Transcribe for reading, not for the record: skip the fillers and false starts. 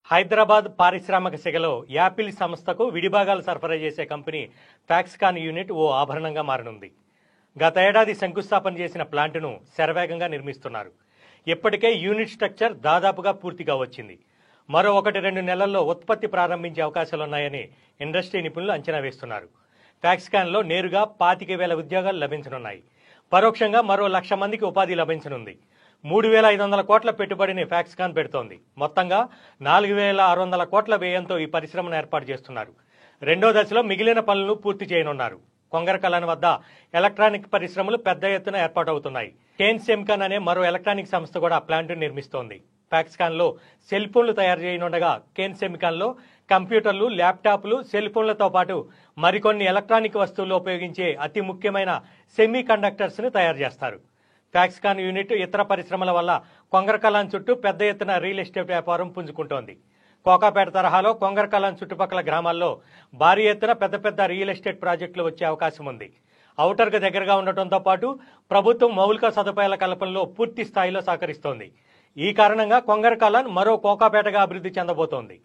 హైదరాబాద్ పారిశ్రామిక శాఖలో యాపిల్ సంస్థకు విడిభాగాలు సరఫరా చేసే కంపెనీ ఫాక్స్కాన్ యూనిట్ ఓ ఆభరణంగా మారనుంది. గత ఏడాది శంకుస్థాపన చేసిన ప్లాంటును శరవేగంగా నిర్మిస్తున్నారు. ఇప్పటికే యూనిట్ స్ట్రక్చర్ దాదాపుగా పూర్తిగా వచ్చింది. మరో 1-2 నెలల్లో ఉత్పత్తి ప్రారంభించే అవకాశాలున్నాయని ఇండస్ట్రీ నిపుణులు అంచనా వేస్తున్నారు. ఫాక్స్కాన్లో నేరుగా 25,000 ఉద్యోగాలు లభించనున్నాయి. పరోక్షంగా మరో 1,00,000 మందికి ఉపాధి లభించనుంది. 3,500 కోట్ల పెట్టుబడిని ఫాక్స్కాన్ పెడుతోంది. మొత్తంగా 4,600 కోట్ల వ్యయంతో ఈ పరిశ్రమను ఏర్పాటు చేస్తున్నారు. రెండో దశలో మిగిలిన పనులను పూర్తి చేయనున్నారు. కొంగరకలాన్ వద్ద ఎలక్ట్రానిక్ పరిశ్రమలు పెద్ద ఎత్తున ఏర్పాటవుతున్నాయి. కేన్ సెమికాన్ అనే మరో ఎలక్ట్రానిక్ సంస్థ కూడా ప్లాంటును నిర్మిస్తోంది. ఫాక్స్కాన్లో సెల్ ఫోన్లు తయారు చేయనుండగా కేన్ సెమికాన్లో కంప్యూటర్లు, ల్యాప్టాప్లు, సెల్ ఫోన్లతో పాటు మరికొన్ని ఎలక్ట్రానిక్ వస్తువుల్లో ఉపయోగించే అతి ముఖ్యమైన సెమీ కండక్టర్స్ను తయారు చేస్తారు. ఫాక్స్కాన్ యూనిట్ ఇతర పరిశ్రమల వల్ల కొంగరకలాన్ చుట్టూ పెద్ద ఎత్తున రియల్ ఎస్టేట్ వ్యాపారం పుంజుకుంటోంది. కోకాపేట తరహాలో కొంగరకలాన్ చుట్టుపక్కల గ్రామాల్లో భారీ ఎత్తున పెద్ద రియల్ ఎస్టేట్ ప్రాజెక్టులు వచ్చే అవకాశం ఉంది. ఔటర్కు దగ్గరగా ఉండటంతో పాటు ప్రభుత్వం మౌలిక సదుపాయాల కల్పనలో పూర్తి స్థాయిలో సహకరిస్తోంది. ఈ కారణంగా కొంగరకలాన్ మరో కోకాపేటగా అభివృద్ధి చెందబోతోంది.